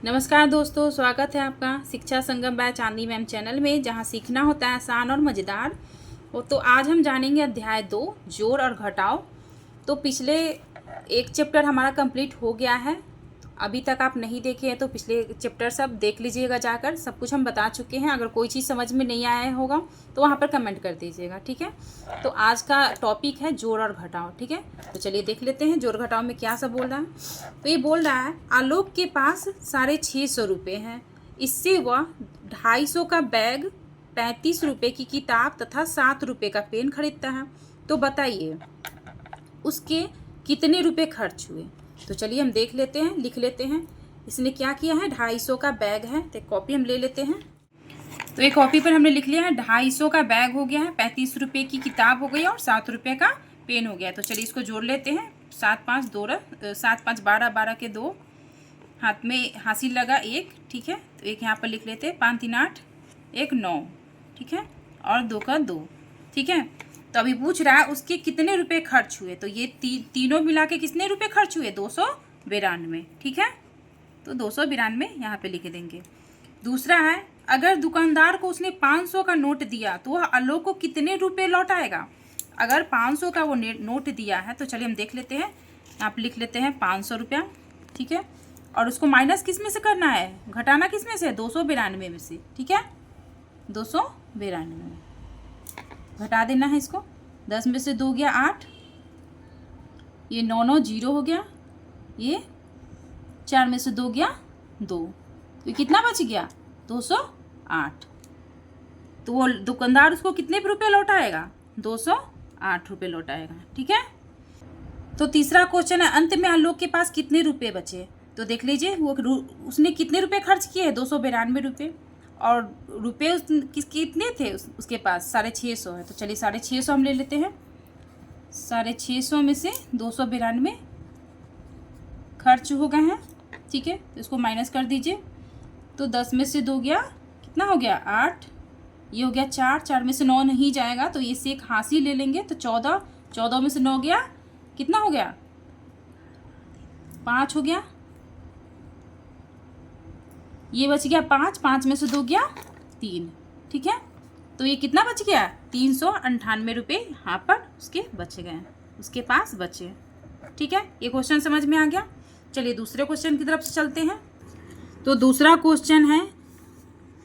नमस्कार दोस्तों, स्वागत है आपका शिक्षा संगम बाय चांदनी मैम चैनल में, जहां सीखना होता है आसान और मज़ेदार। तो आज हम जानेंगे अध्याय 2 जोड़ और घटाव। तो पिछले एक चैप्टर हमारा कंप्लीट हो गया है। अभी तक आप नहीं देखे हैं तो पिछले चैप्टर सब देख लीजिएगा जाकर। सब कुछ हम बता चुके हैं। अगर कोई चीज़ समझ में नहीं आया होगा तो वहाँ पर कमेंट कर दीजिएगा, ठीक है। तो आज का टॉपिक है जोड़ और घटाव, ठीक है। तो चलिए देख लेते हैं जोड़ घटाव में क्या सब बोल रहा है। तो ये बोल रहा है, आलोक के पास 650 रुपये हैं। इससे वह 250 का बैग, 35 रुपये की किताब तथा 7 रुपये का पेन खरीदता है। तो बताइए उसके कितने रुपए खर्च हुए। तो चलिए हम देख लेते हैं, लिख लेते हैं। इसने क्या किया है, 250 का बैग है। तो कॉपी हम ले लेते हैं। तो एक कॉपी पर हमने लिख लिया है 250 का बैग हो गया है, 35 रुपये की किताब हो गई और 7 रुपये का पेन हो गया। तो चलिए इसको जोड़ लेते हैं। 7 5 12, 12 के 2, हाथ में हासिल लगा 1, ठीक है। तो एक यहाँ पर लिख लेते हैं, 5 3 8, 1 9, ठीक है, और 2 का 2, ठीक है। तो अभी पूछ रहा है उसके कितने रुपए खर्च हुए। तो ये तीनों मिला के कितने रुपए खर्च हुए, 292, ठीक है। तो 292 यहाँ पे लिख देंगे। दूसरा है, अगर दुकानदार को उसने 500 का नोट दिया तो वह आलोक को कितने रुपए लौटाएगा। अगर 500 का वो नोट दिया है तो चलिए हम देख लेते हैं। यहाँ पे लिख लेते हैं 500 रुपया, ठीक है। और उसको माइनस किस में से करना है, घटाना किस में से, 292 में से, ठीक है। 292 में घटा देना है इसको। 10 में से 2 गया 8, ये 9 9 0 हो गया, ये 4 में से 2 गया 2, तो कितना बच गया, 208। तो वो दुकानदार उसको कितने रुपए लौटाएगा, 208 रुपये लौटाएगा, ठीक है। तो तीसरा क्वेश्चन है, अंत में आलोक के पास कितने रुपए बचे। तो देख लीजिए वो उसने कितने रुपए खर्च किए, 292 रुपये। और रुपये कितने थे उसके पास, 650 है। तो चलिए 650 हम ले लेते हैं। 650 में से 292 खर्च हो गए हैं, ठीक है। तो इसको माइनस कर दीजिए। तो 10 में से 2 गया, कितना हो गया 8, ये हो गया 4, 4 में से 9 नहीं जाएगा तो इससे एक हासिल ले लेंगे। तो 14, 14 में से 9 गया, कितना हो गया 5 हो गया, ये बच गया 5, 5 में से 2 गया 3, ठीक है। तो ये कितना बच गया, 398 रुपये यहाँ पर उसके बच गए, उसके पास बचे, ठीक है। ये क्वेश्चन समझ में आ गया। चलिए दूसरे क्वेश्चन की तरफ से चलते हैं। तो दूसरा क्वेश्चन है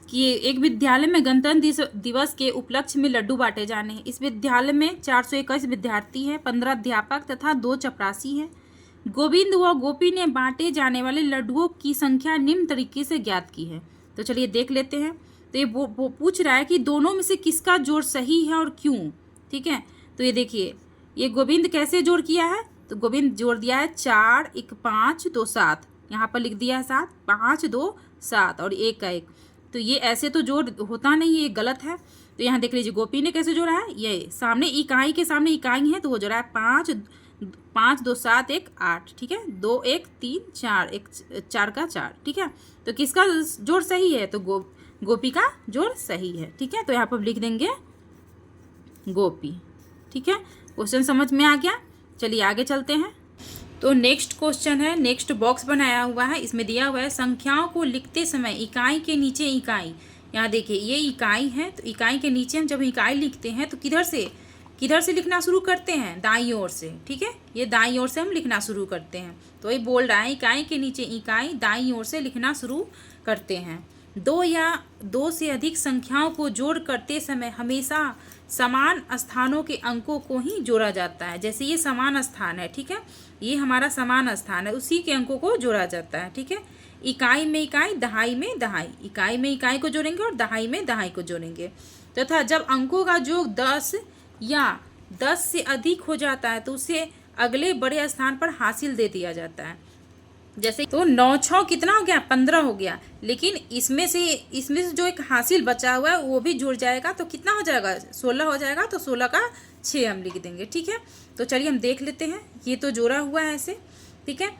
कि एक विद्यालय में गणतंत्र दिवस के उपलक्ष्य में लड्डू बांटे जाने हैं। इस विद्यालय में 421 विद्यार्थी हैं, 15 अध्यापक तथा 2 चपरासी हैं। गोविंद व गोपी ने बांटे जाने वाले लड्डुओं की संख्या निम्न तरीके से ज्ञात की है। तो चलिए देख लेते हैं। तो ये वो पूछ रहा है कि दोनों में से किसका जोड़ सही है और क्यों, ठीक है। तो ये देखिए, ये गोविंद कैसे जोड़ किया है। तो गोविंद जोड़ दिया है 4 1 5 2 7, यहाँ पर लिख दिया है 7, 5 2 7 और 1 का 1। तो ये ऐसे तो जोड़ होता नहीं है, ये गलत है। तो यहाँ देख लीजिए गोपी ने कैसे जोड़ा है, ये सामने इकाई के सामने इकाई है तो वो जोड़ा है 5 5 2 7 1 8, ठीक है। 2 1 3 4, 1 4 का 4, ठीक है। तो किसका जोड़ सही है, तो गोपी का जोड़ सही है, ठीक है। तो यहाँ पर लिख देंगे गोपी, ठीक है। क्वेश्चन समझ में आ गया। चलिए आगे चलते हैं। तो नेक्स्ट क्वेश्चन है, नेक्स्ट बॉक्स बनाया हुआ है, इसमें दिया हुआ है संख्याओं को लिखते समय इकाई के नीचे इकाई। यहाँ देखिए ये इकाई है, तो इकाई के नीचे हम जब इकाई लिखते हैं तो किधर से लिखना शुरू करते हैं, दाईं ओर से, ठीक है। ये दाईं ओर से हम लिखना शुरू करते हैं। तो ये बोल रहा है इकाई के नीचे इकाई दाईं ओर से लिखना शुरू करते हैं। 2 या 2 से अधिक संख्याओं को जोड़ करते समय हमेशा समान स्थानों के अंकों को ही जोड़ा जाता है। जैसे ये समान स्थान है, ठीक है, ये हमारा समान स्थान है, उसी के अंकों को जोड़ा जाता है, ठीक है। इकाई में इकाई, दहाई में दहाई, इकाई में इकाई को जोड़ेंगे और दहाई में दहाई को जोड़ेंगे। तथा जब अंकों का योग 10 या 10 से अधिक हो जाता है तो उसे अगले बड़े स्थान पर हासिल दे दिया जाता है। जैसे तो 9 6 कितना हो गया, 15 हो गया। लेकिन इसमें से जो एक हासिल बचा हुआ है वो भी जुड़ जाएगा तो कितना हो जाएगा, 16 हो जाएगा। तो 16 का 6 हम लिख देंगे, ठीक है। तो चलिए हम देख लेते हैं। ये तो जोड़ा हुआ है ऐसे, ठीक है।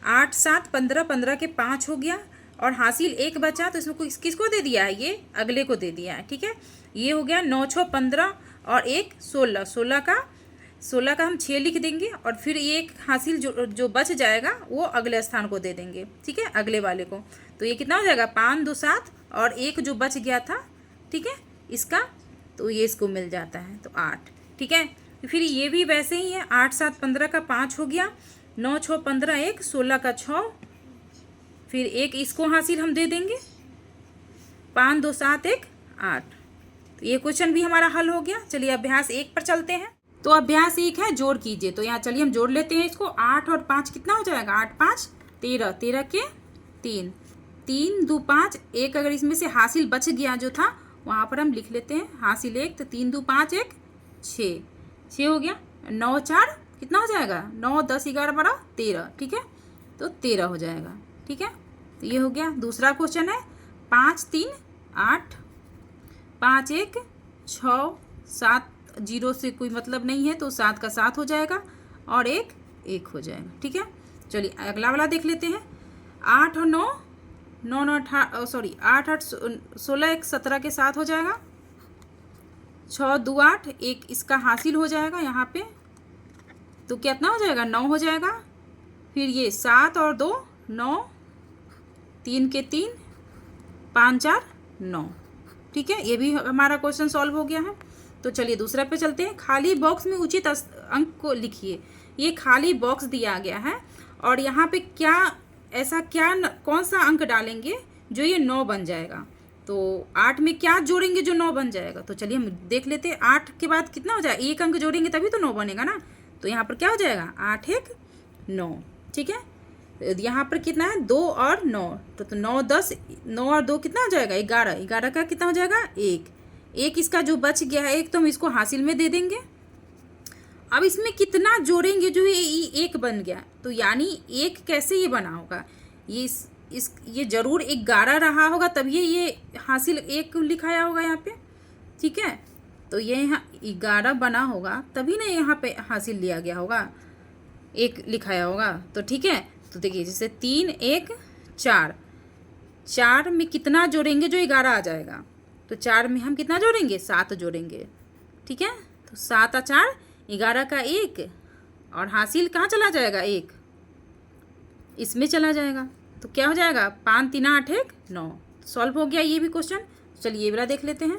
8 7 15, 15 के 5 हो गया और हासिल 1 बचा तो इसमें किसको दे दिया है, ये अगले को दे दिया है, ठीक है। ये हो गया 9 6 15 और 1 16, 16 का 16 का हम 6 लिख देंगे और फिर ये एक हासिल जो बच जाएगा वो अगले स्थान को दे देंगे, ठीक है, अगले वाले को। तो ये कितना हो जाएगा, 5 2 7 और एक जो बच गया था, ठीक है, इसका, तो ये इसको मिल जाता है, तो 8, ठीक है। फिर ये भी वैसे ही है, 8 7 15 का 5 हो गया, 9 6 15 1 16 का 6, फिर एक इसको हासिल हम दे देंगे, 5 2 7 1 8। तो ये क्वेश्चन भी हमारा हल हो गया। चलिए अभ्यास 1 पर चलते हैं। तो अभ्यास 1 है, जोड़ कीजिए। तो यहाँ चलिए हम जोड़ लेते हैं इसको। 8 और 5 कितना हो जाएगा, 8 5 13, 13 के 3, 3 2 5, एक अगर इसमें से हासिल बच गया जो था वहाँ पर हम लिख लेते हैं हासिल 1, तो 3 2 5 1 6, 6 हो गया। 9 4 कितना हो जाएगा, 9 10 11 12 13, ठीक है, तो 13 हो जाएगा, ठीक है। तो ये हो गया। दूसरा क्वेश्चन है 5 3 8, 5 1 6 7, 0 से कोई मतलब नहीं है तो 7 का 7 हो जाएगा और 1 1 हो जाएगा, ठीक है। चलिए अगला वाला देख लेते हैं। 8 और 9 9 9 सॉरी 8 8 16 1 17 के 7 हो जाएगा। 6 2 8, एक इसका हासिल हो जाएगा यहाँ पे, तो कितना हो जाएगा, 9 हो जाएगा। फिर ये 7 और 2 9, 3 के 3, 5 4 9, ठीक है। ये भी हमारा क्वेश्चन सॉल्व हो गया है। तो चलिए दूसरा पे चलते हैं। खाली बॉक्स में उचित अंक को लिखिए। ये खाली बॉक्स दिया गया है और यहाँ पे क्या ऐसा कौन सा अंक डालेंगे जो ये 9 बन जाएगा। तो 8 में क्या जोड़ेंगे जो 9 बन जाएगा। तो चलिए हम देख लेते हैं। 8 के बाद कितना हो जाएगा, एक अंक जोड़ेंगे तभी तो 9 बनेगा ना। तो यहाँ पर क्या हो जाएगा, 8 1 9, ठीक है। यहाँ पर कितना है, 2 और 9, तो 9 10, 9 और 2 कितना हो जाएगा, 11, 11 का कितना हो जाएगा, 1, एक इसका जो बच गया है एक, तो हम इसको हासिल में दे देंगे। अब इसमें कितना जोड़ेंगे जो ये 1 बन गया, तो यानी 1 कैसे ये बना होगा, ये जरूर 11 रहा होगा तभी ये हासिल 1 लिखाया होगा यहाँ पे, ठीक है। तो ये यहाँ 11 बना होगा तभी ना यहाँ पे हासिल लिया गया होगा, 1 लिखाया होगा, तो ठीक है। तो देखिए जैसे 3 1 4, 4 में कितना जोड़ेंगे जो 11 आ जाएगा, तो 4 में हम कितना जोड़ेंगे, 7 जोड़ेंगे, ठीक है। तो 7 और 4 11 का 1 और हासिल कहाँ चला जाएगा, 1 इसमें चला जाएगा, तो क्या हो जाएगा, 5 3 8 1 9। सॉल्व हो गया ये भी क्वेश्चन। चलिए ये वाला देख लेते हैं।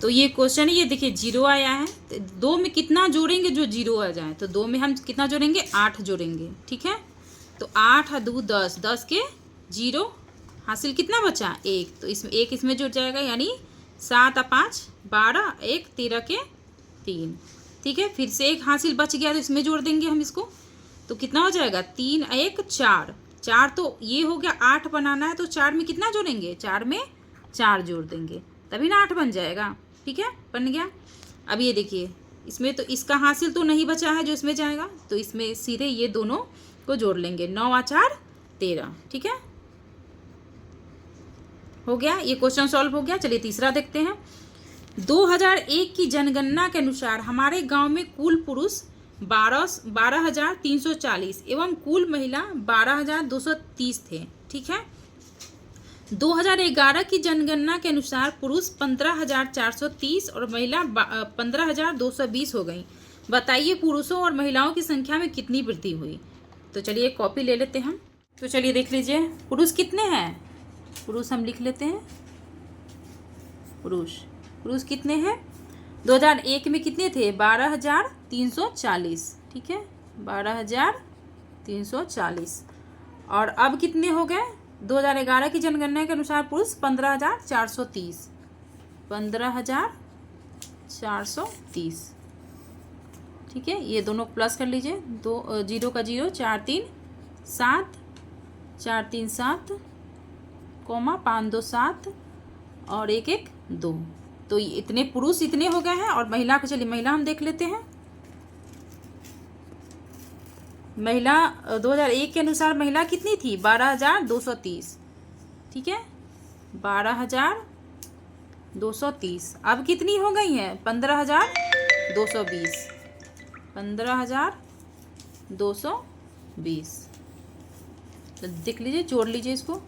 तो ये क्वेश्चन ये देखिए 0 आया है, तो 2 में कितना जोड़ेंगे जो 0 आ जाए, तो 2 में हम कितना जोड़ेंगे, 8 जोड़ेंगे, ठीक है। तो 8 और 2 10, 10 के 0, हासिल कितना बचा, 1, तो इसमें 1 इसमें जुड़ जाएगा, यानी 7 और 5 12, 1 13 के 3, ठीक है। फिर से एक हासिल बच गया तो इसमें जोड़ देंगे हम इसको, तो कितना हो जाएगा, 3 1 4, 4 तो ये हो गया, 8 बनाना है तो 4 में कितना जोड़ेंगे, 4 में 4 जोड़ देंगे तभी ना 8 बन जाएगा, ठीक है, बन गया। अब ये देखिए इसमें तो इसका हासिल तो नहीं बचा है जो इसमें जाएगा, तो इसमें सीधे ये दोनों को जोड़ लेंगे, 9 और 4 13, ठीक है, हो गया। ये क्वेश्चन सॉल्व हो गया। चलिए तीसरा देखते हैं। 2001 की जनगणना के अनुसार हमारे गांव में कुल पुरुष 12,340 एवं कुल महिला 12,230 थे, ठीक है। 2011 की जनगणना के अनुसार पुरुष 15,430 और महिला 15,220 हो गई। बताइए पुरुषों और महिलाओं की संख्या में कितनी वृद्धि हुई। तो चलिए कॉपी ले लेते हैं हम। तो चलिए देख लीजिए पुरुष कितने हैं, पुरुष हम लिख लेते हैं, पुरुष कितने हैं, 2001 में कितने थे, 12,340, ठीक है, 12,340। और अब कितने हो गए, 2011 की जनगणना के अनुसार पुरुष 15,430, 15,430, ठीक है। ये दोनों प्लस कर लीजिए, 2 0 का 0, 4 3 7, 4 3 7, कोमा 5 2 7 और 1 1 2। तो इतने पुरुष इतने हो गए हैं। और महिला को चलिए महिला हम देख लेते हैं। महिला 2001 के अनुसार महिला कितनी थी, 12,230, ठीक है, 12,230। अब कितनी हो गई हैं, 15,220, 15,220। तो देख लीजिए, जोड़ लीजिए इसको,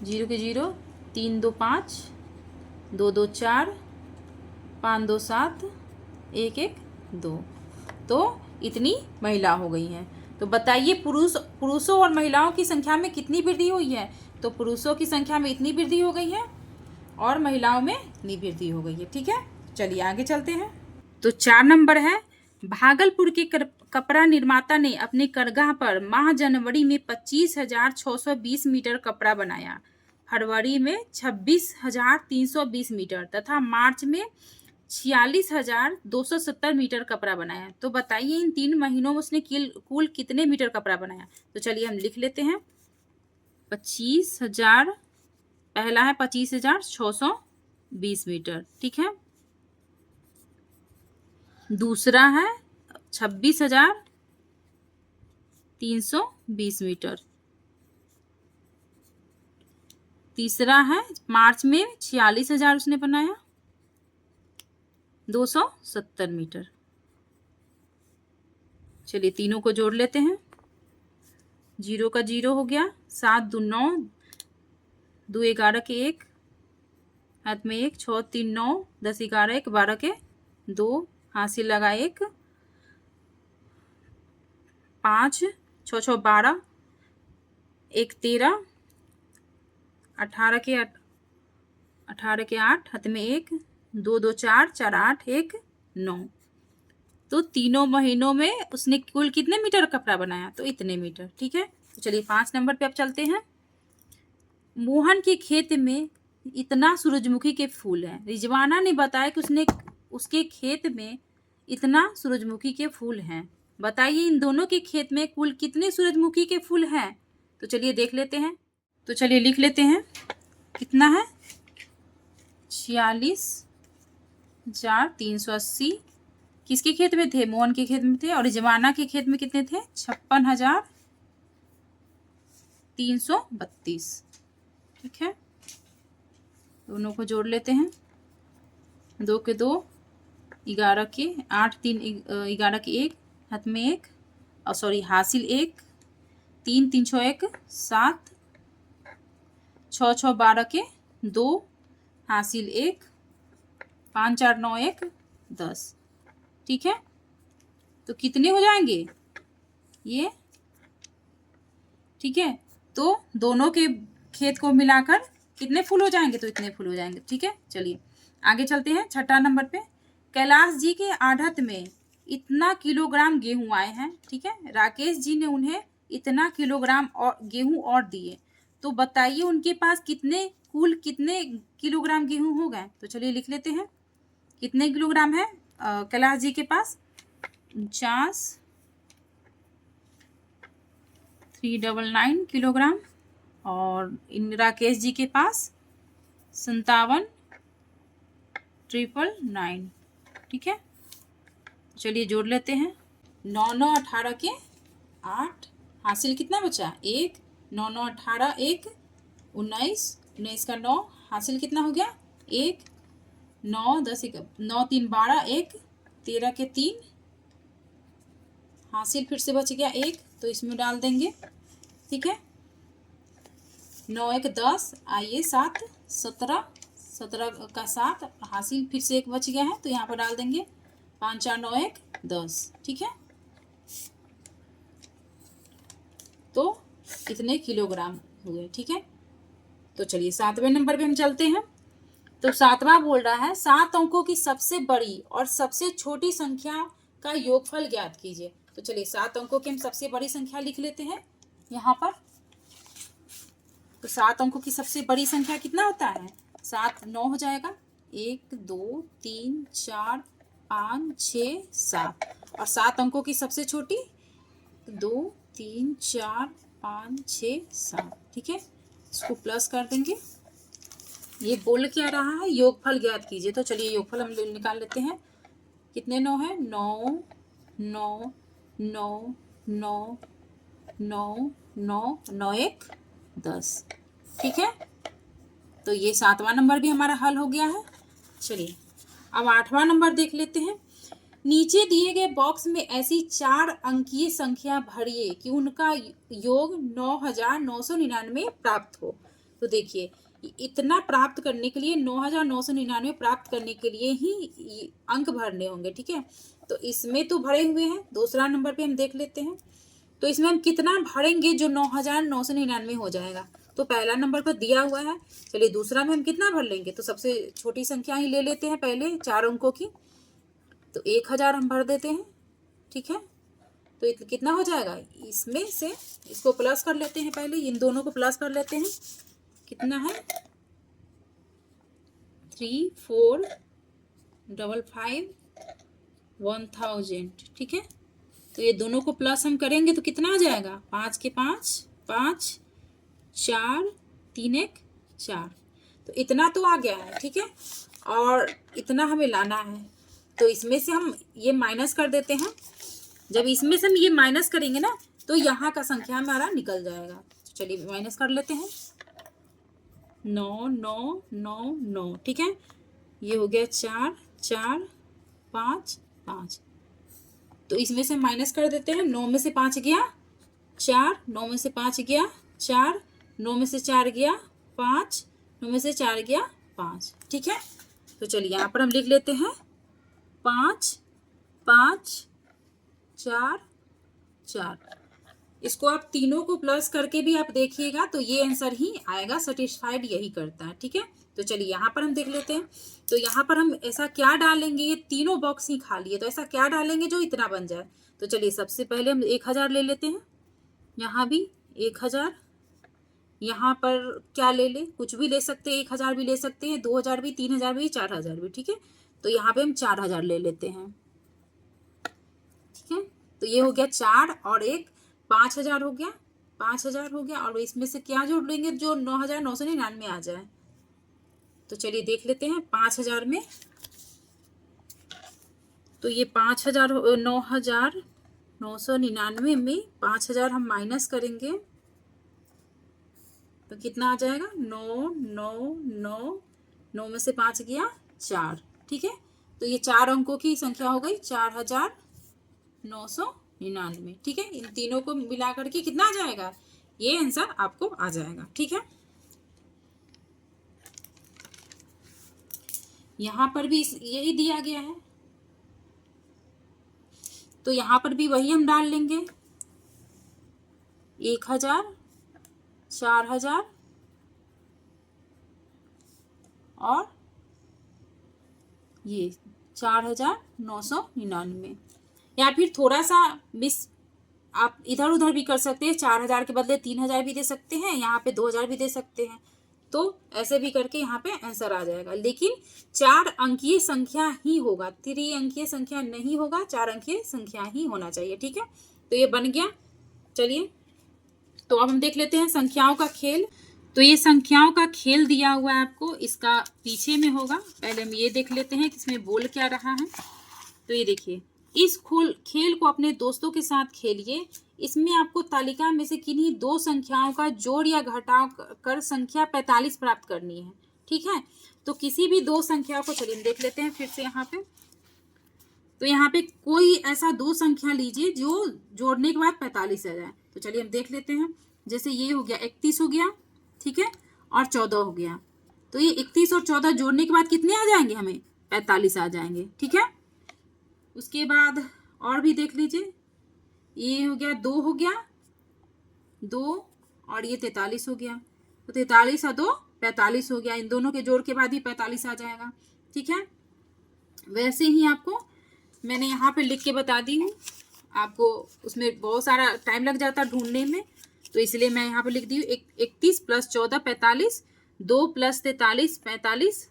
0 के 0, 3 2 5, 2 2 4, 5 2 7, 1 1 2। तो इतनी महिला हो गई हैं। तो बताइए पुरुषों और महिलाओं की संख्या में कितनी वृद्धि हुई है? तो पुरुषों की संख्या में इतनी वृद्धि हो गई है और महिलाओं में इतनी वृद्धि हो गई है। ठीक है, चलिए आगे चलते हैं। तो 4 नंबर है, भागलपुर के कपड़ा निर्माता ने अपने करगाह पर माह जनवरी में 25,620 मीटर कपड़ा बनाया, फरवरी में 26,320 मीटर तथा मार्च में 46,270 मीटर कपड़ा बनाया। तो बताइए इन 3 महीनों में उसने कुल कितने मीटर कपड़ा बनाया? तो चलिए हम लिख लेते हैं। 25,000, पहला है 25,620 मीटर, ठीक है। दूसरा है 26,320 मीटर। तीसरा है मार्च में 46,000 उसने बनाया, 270 मीटर। चलिए तीनों को जोड़ लेते हैं। 0 का 0 हो गया, 7 2 9, 2 11 के 1, हाथ में 1, 6 3 9, 10 11 1, 12 के 2, हासिल लगा 1, 5 6 6 12, 1 13, 18 के 8, हाथ में 1, 2 2 4 4 8 1 9। तो तीनों महीनों में उसने कुल कितने मीटर कपड़ा बनाया? तो इतने मीटर। ठीक है, तो चलिए 5 नंबर पे अब चलते हैं। मोहन के खेत में इतना सूरजमुखी के फूल हैं। रिजवाना ने बताया कि उसके खेत में इतना सूरजमुखी के फूल हैं। बताइए इन दोनों के खेत में कुल कितने सूरजमुखी के फूल हैं? तो चलिए देख लेते हैं। तो चलिए लिख लेते हैं, कितना है? 46,380 किसके खेत में थे? मोहन के खेत में थे। और रिजवाना के खेत में कितने थे? 56,332। ठीक है, दोनों को जोड़ लेते हैं। 2 के 2, 11 के 8, 3 11 के 1, हाथ में 1, और सॉरी हासिल 1, 3 3 6 1 7, 6 6 12 के 2, हासिल 1, 5 4 9 1 10। ठीक है, तो कितने हो जाएंगे ये? ठीक है, तो दोनों के खेत को मिलाकर कितने फूल हो जाएंगे? तो इतने फूल हो जाएंगे। ठीक है, चलिए आगे चलते हैं। 6ठा नंबर पे, कैलाश जी के आढ़त में इतना किलोग्राम गेहूं आए हैं। ठीक है, राकेश जी ने उन्हें इतना किलोग्राम और गेहूं और दिए। तो बताइए उनके पास कितने किलोग्राम गेहूं हो गए? तो चलिए लिख लेते हैं, कितने किलोग्राम है कैलाश जी के पास? 49,399 किलोग्राम। और इन राकेश जी के पास 57,999। ठीक है, चलिए जोड़ लेते हैं। 9 9 18 के 8, हासिल कितना बचा? 1, 9 9 18 1 19, 19 का 9, हासिल कितना हो गया? 1, 9 10 9 3 12 1 13 के 3, हासिल फिर से बच गया 1, तो इसमें डाल देंगे। ठीक है, 9 1 10, आइए 7 17, 17 का 7, हासिल फिर से 1 बच गया है, तो यहाँ पर डाल देंगे। 5 4 9 1 10। ठीक है, तो कितने किलोग्राम हुए? ठीक है, तो चलिए 7वें नंबर पे हम चलते हैं। तो 7वां बोल रहा है 7 अंकों की सबसे बड़ी और सबसे छोटी संख्या का योगफल ज्ञात कीजिए। तो चलिए 7 अंकों की हम सबसे बड़ी संख्या लिख लेते हैं यहाँ पर। तो 7 अंकों की सबसे बड़ी संख्या कितना होता है? 7 9 हो जाएगा, 1 2 3 4 5 6 7। और 7 अंकों की सबसे छोटी 2 3 4 5 6 7। ठीक है, इसको प्लस कर देंगे। ये बोल क्या रहा है? योगफल ज्ञात कीजिए। तो चलिए योगफल हम निकाल लेते हैं। कितने 9 है? 9 9 9 9 9 9 9 1 10। ठीक है, तो ये 7वां नंबर भी हमारा हल हो गया है। चलिए अब 8वां नंबर देख लेते हैं। नीचे दिए गए बॉक्स में ऐसी 4 अंकीय संख्या भरिए कि उनका योग 9,999 प्राप्त हो। तो देखिए इतना प्राप्त करने के लिए 9,999 प्राप्त करने के लिए ही अंक भरने होंगे। ठीक है, तो इसमें तो भरे हुए हैं, दूसरा नंबर पे हम देख लेते हैं। तो इसमें हम कितना भरेंगे जो 9,999 हो जाएगा। तो पहला नंबर पर दिया हुआ है, चलिए दूसरा में हम कितना भर लेंगे। तो सबसे छोटी संख्या ही ले लेते हैं पहले 4 अंकों की। तो 1,000 हम भर देते हैं, ठीक है। तो कितना हो जाएगा, इसमें से इसको प्लस कर लेते हैं, पहले इन दोनों को प्लस कर लेते हैं। कितना है 3,455,1,000, ठीक है। तो ये दोनों को प्लस हम करेंगे तो कितना आ जाएगा, 5 के 5 5 4 3 1 4। तो इतना तो आ गया है, ठीक है। और इतना हमें लाना है, तो इसमें से हम ये माइनस कर देते हैं। जब इसमें से हम ये माइनस करेंगे ना तो यहाँ का संख्या हमारा निकल जाएगा। तो चलिए माइनस कर लेते हैं, 9 9 9 9, ठीक है। ये हो गया 4 4 5 5। तो इसमें से माइनस कर देते हैं। 9 में से 5 गया 4, 9 में से 5 गया 4, 9 में से 4 गया 5, 9 में से 4 गया 5, ठीक है। तो चलिए यहाँ पर हम लिख लेते हैं 5 5 4 4। इसको आप तीनों को प्लस करके भी आप देखिएगा तो ये आंसर ही आएगा, सेटिस्फाइड यही करता है, ठीक है। तो चलिए यहाँ पर हम देख लेते हैं। तो यहाँ पर हम ऐसा क्या डालेंगे, ये तीनों बॉक्स ही खाली है, तो ऐसा क्या डालेंगे जो इतना बन जाए। तो चलिए सबसे पहले हम 1,000 ले लेते हैं, यहाँ भी 1,000, यहाँ पर क्या ले ले, कुछ भी ले सकते हैं, 1,000 भी ले सकते हैं, 2,000 भी, 3,000 भी, 4,000 भी, ठीक है। तो यहाँ पे हम 4,000 ले लेते हैं, ठीक है। तो ये हो गया 4 और 1 5,000 हो गया, 5,000 हो गया। और इसमें से क्या जोड़ लेंगे जो 9,999 आ जाए। तो चलिए देख लेते हैं 5,000 में। तो ये 5,000 9,999 में 5,000 हम माइनस करेंगे तो कितना आ जाएगा, 9 9 9 9 में से 5 गया 4, ठीक है। तो ये 4 अंकों की संख्या हो गई 4,999, ठीक है। इन तीनों को मिला करके कितना आ जाएगा, ये आंसर आपको आ जाएगा, ठीक है। यहाँ पर भी यही दिया गया है, तो यहाँ पर भी वही हम डाल लेंगे 1,000 4,000 और ये 4,999। या फिर थोड़ा सा मिस आप इधर उधर भी कर सकते हैं, 4,000 के बदले 3,000 भी दे सकते हैं, यहाँ पे 2,000 भी दे सकते हैं। तो ऐसे भी करके यहाँ पे आंसर आ जाएगा, लेकिन 4 अंकीय संख्या ही होगा, 3 अंकीय संख्या नहीं होगा, 4 अंकीय संख्या ही होना चाहिए, ठीक है। तो ये बन गया। चलिए तो अब हम देख लेते हैं संख्याओं का खेल। तो ये संख्याओं का खेल दिया हुआ है आपको, इसका पीछे में होगा। पहले हम ये देख लेते हैं कि इसमें बोल क्या रहा है। तो ये देखिए, इस खेल को अपने दोस्तों के साथ खेलिए। इसमें आपको तालिका में से किन्हीं 2 संख्याओं का जोड़ या घटाव कर संख्या 45 प्राप्त करनी है, ठीक है। तो किसी भी 2 संख्याओं को, चलिए देख लेते हैं फिर से यहाँ पे। तो यहाँ पे कोई ऐसा 2 संख्या लीजिए जो जोड़ने के बाद 45 आ जाए। तो चलिए हम देख लेते हैं। जैसे ये हो गया 31 हो गया, ठीक है, और 14 हो गया। तो ये 31 और 14 जोड़ने के बाद कितने आ जाएंगे, हमें 45 आ जाएंगे, ठीक है। उसके बाद और भी देख लीजिए, ये हो गया 2 हो गया 2 और ये 43 हो गया। तो 43 और 2 45 हो गया। इन दोनों के जोड़ के बाद भी 45 आ जाएगा, ठीक है। वैसे ही आपको मैंने यहाँ पे लिख के बता दी हूँ, आपको उसमें बहुत सारा टाइम लग जाता है ढूंढने में, तो इसलिए मैं यहाँ पे लिख दी हूँ 31 + 14 45, 2 + 43 45,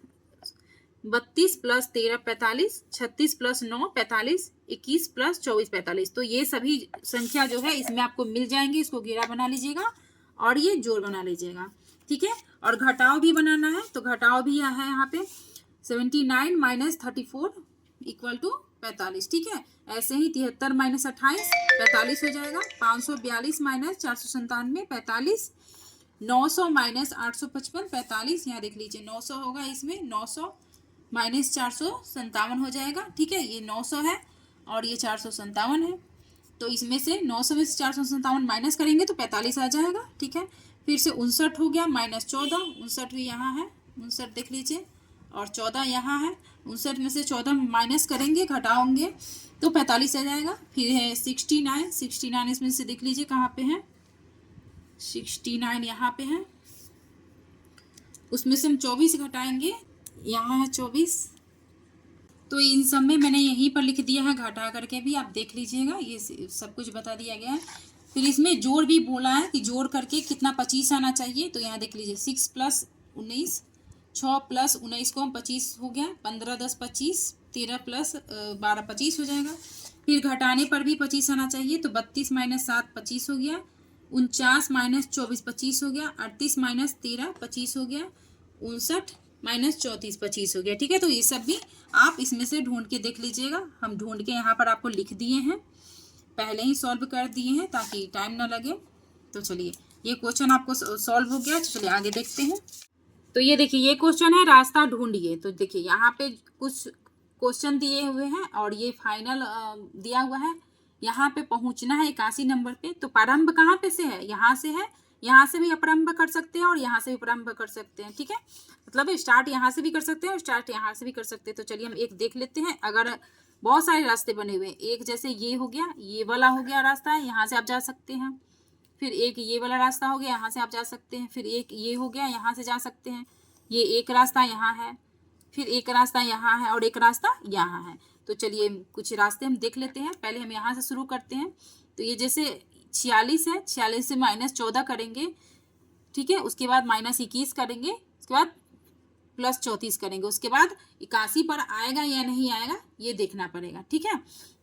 32 + 13 45, 36 + 9 45, 21 + 24 45। तो ये सभी संख्या जो है इसमें आपको मिल जाएंगी। इसको घेरा बना लीजिएगा और ये जोड़ बना लीजिएगा, ठीक है। और घटाव भी बनाना है, तो घटाव भी है यहाँ पे 79 - 34 = 45, ठीक है। ऐसे ही 73 - 28 45 हो जाएगा। 542 - 497 45, 900 - 855 45। यहाँ देख लीजिए 900 होगा, इसमें 900 - 457 हो जाएगा, ठीक है। ये 900 है और ये 457 है। तो इसमें से 900 में से 457 माइनस करेंगे तो 45 आ जाएगा, ठीक है। फिर से 59 हो गया -14, 59 भी यहाँ है, 59 देख लीजिए, और 14 यहाँ है। 59 में से 14 माइनस करेंगे, घटाओगे तो 45 आ जाएगा। फिर है 69, 69 इसमें से देख लीजिए कहाँ पे है, 69 यहाँ पे है, उसमें से हम 24 घटाएंगे, यहाँ है 24। तो इन सब में मैंने यहीं पर लिख दिया है घटा करके, भी आप देख लीजिएगा, ये सब कुछ बता दिया गया है। फिर इसमें जोड़ भी बोला है कि जोड़ करके कितना 25 आना चाहिए, तो यहाँ देख लीजिए 6 + 19, 6 + 19 को हम 25 हो गया, 15 10 25, 13 + 12 25 हो जाएगा। फिर घटाने पर भी 25 आना चाहिए, तो 32 - 7 25 हो गया, 49 - 24 25 हो गया, 38 - 13 25 हो गया, 59 - 34 25 हो गया। ठीक है, तो ये सब भी आप इसमें से ढूंढ के देख लीजिएगा। हम ढूंढ के यहाँ पर आपको लिख दिए हैं, पहले ही सॉल्व कर दिए हैं ताकि टाइम ना लगे। तो चलिए, ये क्वेश्चन आपको सॉल्व हो गया। चलिए आगे देखते हैं। तो ये देखिए, ये क्वेश्चन है रास्ता ढूंढिए। तो देखिए यहाँ पे कुछ क्वेश्चन दिए हुए हैं और ये फाइनल दिया हुआ है। यहाँ पे पहुँचना है 81 नंबर पे। तो प्रारंभ कहाँ पे से है, यहाँ से है, यहाँ से भी अपरंभ कर सकते हैं और यहाँ से भी प्रारंभ कर सकते हैं। ठीक है, मतलब स्टार्ट यहाँ से भी कर सकते हैं और स्टार्ट यहाँ से भी कर सकते हैं। तो चलिए हम एक देख लेते हैं। अगर बहुत सारे रास्ते बने हुए हैं, एक जैसे ये हो गया, ये वाला हो गया रास्ता है, यहाँ से आप जा सकते हैं। फिर एक ये वाला रास्ता हो गया, यहाँ से आप जा सकते हैं। फिर एक ये हो गया, यहाँ से जा सकते हैं। ये एक रास्ता यहाँ है, फिर एक रास्ता यहाँ है और एक रास्ता यहाँ है। तो चलिए कुछ रास्ते हम देख लेते हैं। पहले हम यहाँ से शुरू करते हैं। तो ये जैसे 46 है, 46 से -14 करेंगे। ठीक है, उसके बाद -21 करेंगे, उसके बाद +34 करेंगे, उसके बाद 81 पर आएगा या नहीं आएगा ये देखना पड़ेगा। ठीक है,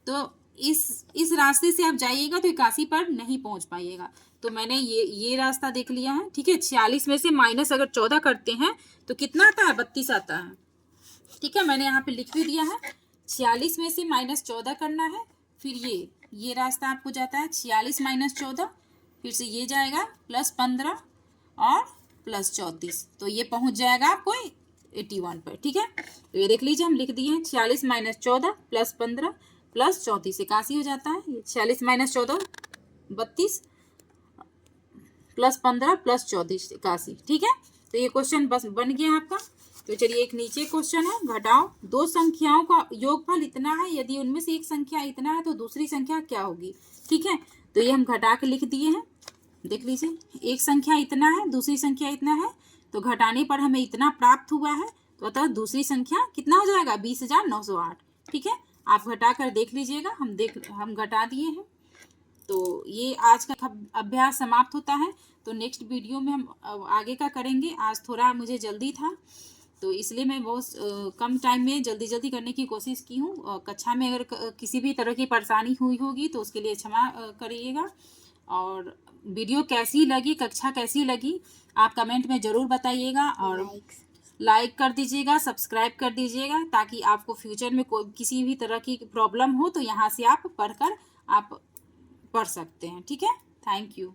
तो इस रास्ते से आप जाइएगा तो 81 पर नहीं पहुंच पाइएगा। तो मैंने ये रास्ता देख लिया है। ठीक है, 46 में से माइनस अगर 14 करते हैं तो कितना आता है, 32 आता है। ठीक है, मैंने यहाँ पे लिख भी दिया है। 46 में से -14 करना है। फिर ये रास्ता आपको जाता है 46 - 14, फिर से ये जाएगा +15 और +34, तो ये पहुंच जाएगा आपको 81 पर। ठीक है, तो ये देख लीजिए हम लिख दिए हैं 46 - 14 +15 +34 81 हो जाता है। 46 - 14 32 +15 +34 81। ठीक है, तो ये क्वेश्चन बस बन गया आपका। तो चलिए एक नीचे क्वेश्चन है, घटाओ दो संख्याओं का योगफल इतना है, यदि उनमें से एक संख्या इतना है तो दूसरी संख्या क्या होगी। ठीक है, तो ये हम घटा के लिख दिए हैं। देख लीजिए, एक संख्या इतना है, दूसरी संख्या इतना है, तो घटाने पर हमें इतना प्राप्त हुआ है, तो अतः दूसरी संख्या कितना हो जाएगा, 20,908। ठीक है, आप घटा कर देख लीजिएगा। हम घटा दिए हैं। तो ये आज का अभ्यास समाप्त होता है। तो नेक्स्ट वीडियो में हम आगे का करेंगे। आज थोड़ा मुझे जल्दी था, तो इसलिए मैं बहुत कम टाइम में जल्दी करने की कोशिश की हूँ। कक्षा में अगर किसी भी तरह की परेशानी हुई होगी तो उसके लिए क्षमा करिएगा। और वीडियो कैसी लगी, कक्षा कैसी लगी, आप कमेंट में ज़रूर बताइएगा और लाइक कर दीजिएगा, सब्सक्राइब कर दीजिएगा, ताकि आपको फ्यूचर में किसी भी तरह की प्रॉब्लम हो तो यहाँ से आप पढ़कर आप पढ़ सकते हैं। ठीक है, थैंक यू।